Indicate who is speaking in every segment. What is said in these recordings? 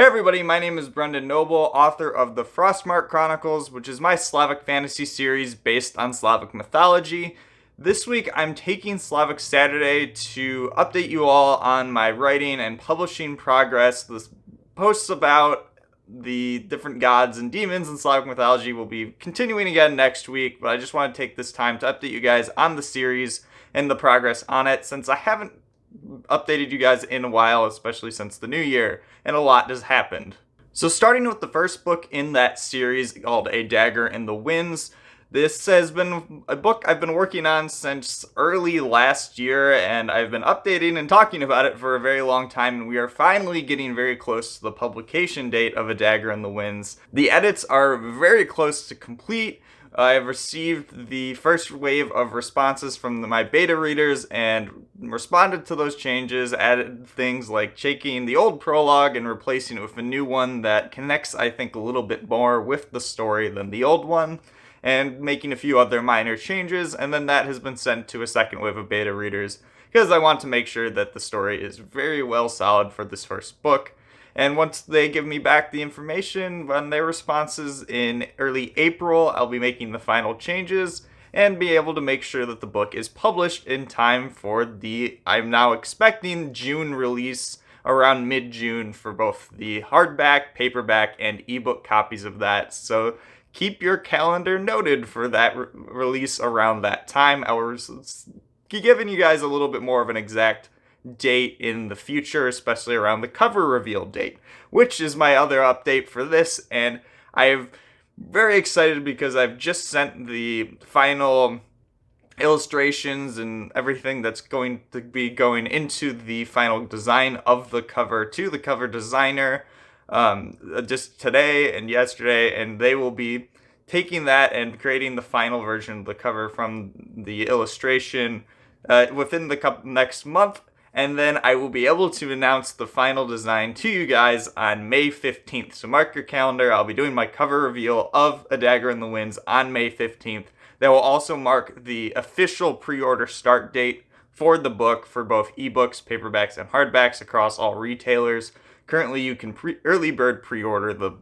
Speaker 1: Hey everybody, my name is Brendan Noble, author of the Frostmarked Chronicles, which is my Slavic fantasy series based on Slavic mythology. This week I'm taking Slavic Saturday to update you all on my writing and publishing progress. The posts about the different gods and demons in Slavic mythology will be continuing again next week, but I just want to take this time to update you guys on the series and the progress on it, since I haven't updated you guys in a while, especially since the new year, and a lot has happened. So starting with the first book in that series called A Dagger in the Winds, this has been a book I've been working on since early last year, and I've been updating and talking about it for a very long time, and we are finally getting very close to the publication date of A Dagger in the Winds. The edits are very close to complete. I've received the first wave of responses from my beta readers and responded to those changes, added things like shaking the old prologue and replacing it with a new one that connects, I think, a little bit more with the story than the old one, and making a few other minor changes, and then that has been sent to a second wave of beta readers because I want to make sure that the story is very well solid for this first book. And once they give me back the information on their responses in early April, I'll be making the final changes and be able to make sure that the book is published in time for I'm now expecting June release, around mid-June, for both the hardback, paperback, and ebook copies of that. So keep your calendar noted for that release around that time. I was giving you guys a little bit more of an exact date in the future, especially around the cover reveal date, which is my other update for this. And I'm very excited because I've just sent the final illustrations and everything that's going to be going into the final design of the cover to the cover designer just today and yesterday, and they will be taking that and creating the final version of the cover from the illustration within the next month. And then I will be able to announce the final design to you guys on May 15th. So mark your calendar. I'll be doing my cover reveal of A Dagger in the Winds on May 15th. That will also mark the official pre-order start date for the book for both ebooks, paperbacks, and hardbacks across all retailers. Currently, you can early bird pre-order the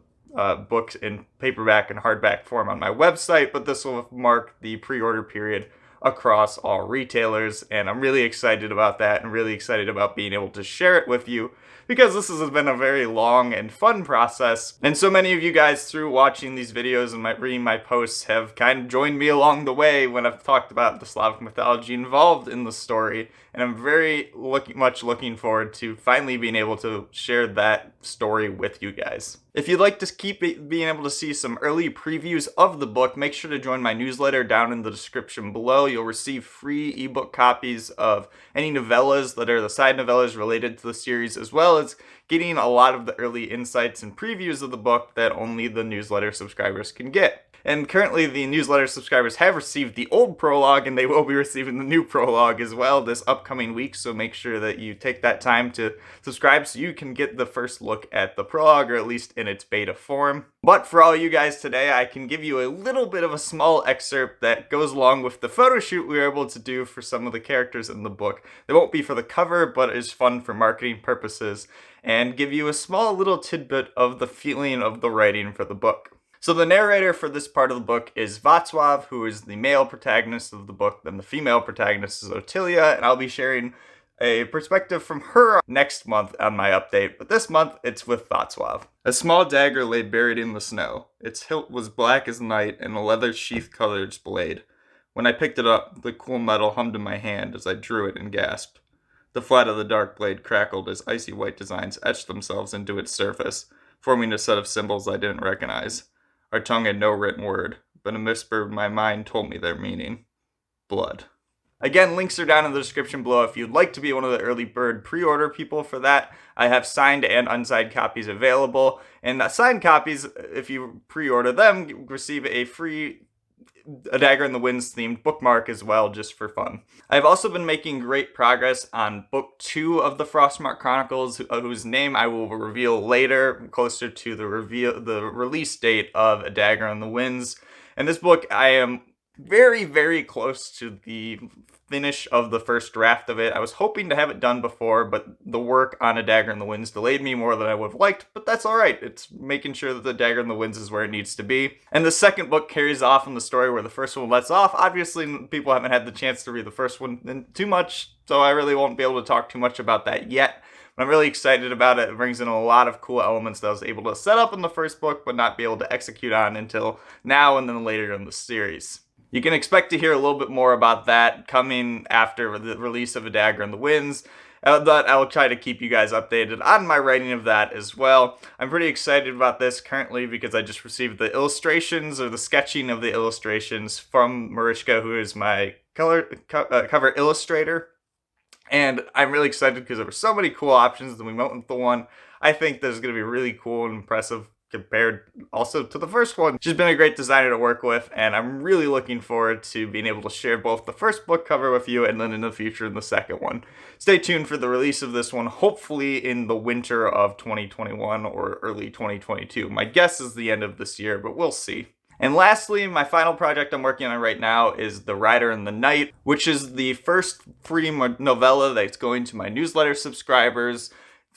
Speaker 1: books in paperback and hardback form on my website, but this will mark the pre-order period across all retailers, and I'm really excited about that and really excited about being able to share it with you, because this has been a very long and fun process, and so many of you guys, through watching these videos and reading my posts, have kind of joined me along the way when I've talked about the Slavic mythology involved in the story, and I'm very much looking forward to finally being able to share that story with you guys. If you'd like to keep being able to see some early previews of the book, make sure to join my newsletter down in the description below. You'll receive free ebook copies of any novellas that are the side novellas related to the series, as well as getting a lot of the early insights and previews of the book that only the newsletter subscribers can get. And currently the newsletter subscribers have received the old prologue, and they will be receiving the new prologue as well this upcoming week, so make sure that you take that time to subscribe so you can get the first look at the prologue, or at least in its beta form. But for all you guys today, I can give you a little bit of a small excerpt that goes along with the photo shoot we were able to do for some of the characters in the book. They won't be for the cover, but is fun for marketing purposes, and give you a small little tidbit of the feeling of the writing for the book. So the narrator for this part of the book is Václav, who is the male protagonist of the book, then the female protagonist is Otilia, and I'll be sharing a perspective from her next month on my update, but this month it's with Václav. A small dagger lay buried in the snow. Its hilt was black as night and a leather sheath-colored its blade. When I picked it up, the cool metal hummed in my hand as I drew it and gasped. The flat of the dark blade crackled as icy white designs etched themselves into its surface, forming a set of symbols I didn't recognize. Our tongue had no written word, but a whisper of my mind told me their meaning. Blood. Again, links are down in the description below if you'd like to be one of the early bird pre-order people for that. I have signed and unsigned copies available, and signed copies, if you pre-order them, receive a free A Dagger in the Winds themed bookmark as well, just for fun. I've also been making great progress on book 2 of the Frostmarked Chronicles, whose name I will reveal later, closer to the release date of A Dagger in the Winds. And this book, I am very, very close to the finish of the first draft of it. I was hoping to have it done before, but the work on A Dagger in the Winds delayed me more than I would have liked, but that's alright. It's making sure that The Dagger in the Winds is where it needs to be. And the second book carries off on the story where the first one lets off. Obviously, people haven't had the chance to read the first one too much, so I really won't be able to talk too much about that yet. But I'm really excited about it. It brings in a lot of cool elements that I was able to set up in the first book, but not be able to execute on until now and then later in the series. You can expect to hear a little bit more about that coming after the release of A Dagger in the Winds. But I will try to keep you guys updated on my writing of that as well. I'm pretty excited about this currently because I just received the illustrations or the sketching of the illustrations from Mariska, who is my cover illustrator. And I'm really excited because there were so many cool options, and we went with the one I think that is going to be really cool and impressive compared also to the first one. She's been a great designer to work with, and I'm really looking forward to being able to share both the first book cover with you and then in the future in the second one. Stay tuned for the release of this one, hopefully in the winter of 2021 or early 2022. My guess is the end of this year, but we'll see. And lastly, my final project I'm working on right now is The Rider in the Night, which is the first free novella that's going to my newsletter subscribers.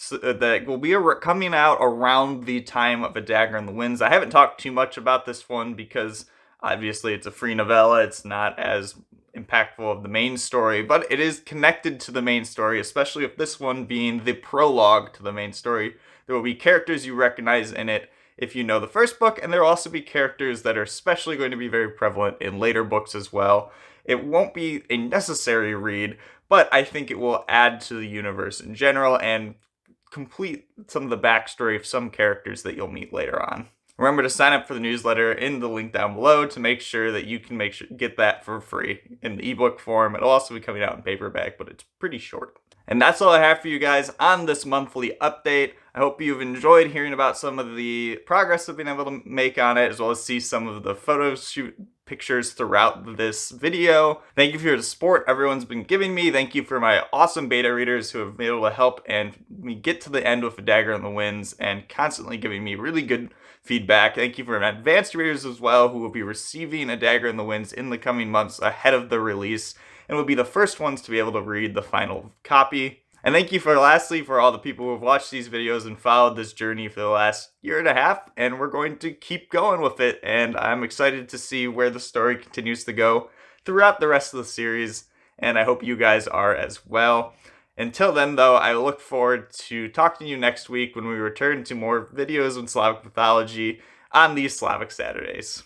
Speaker 1: That will be coming out around the time of A Dagger in the Winds. I haven't talked too much about this one because obviously it's a free novella. It's not as impactful of the main story, but it is connected to the main story, especially with this one being the prologue to the main story. There will be characters you recognize in it if you know the first book, and there will also be characters that are especially going to be very prevalent in later books as well. It won't be a necessary read, but I think it will add to the universe in general and complete some of the backstory of some characters that you'll meet later on. Remember to sign up for the newsletter in the link down below to make sure that you can get that for free in the ebook form. It'll also be coming out in paperback, but it's pretty short. And that's all I have for you guys on this monthly update. I hope you've enjoyed hearing about some of the progress I've been able to make on it, as well as see some of the photo shoot pictures throughout this video. Thank you for the support everyone's been giving me. Thank you for my awesome beta readers who have been able to help and me get to the end with A Dagger in the Winds and constantly giving me really good feedback. Thank you for my advanced readers as well, who will be receiving A Dagger in the Winds in the coming months ahead of the release and will be the first ones to be able to read the final copy. And thank you lastly for all the people who have watched these videos and followed this journey for the last year and a half, and we're going to keep going with it, and I'm excited to see where the story continues to go throughout the rest of the series, and I hope you guys are as well. Until then, though, I look forward to talking to you next week when we return to more videos on Slavic mythology on these Slavic Saturdays.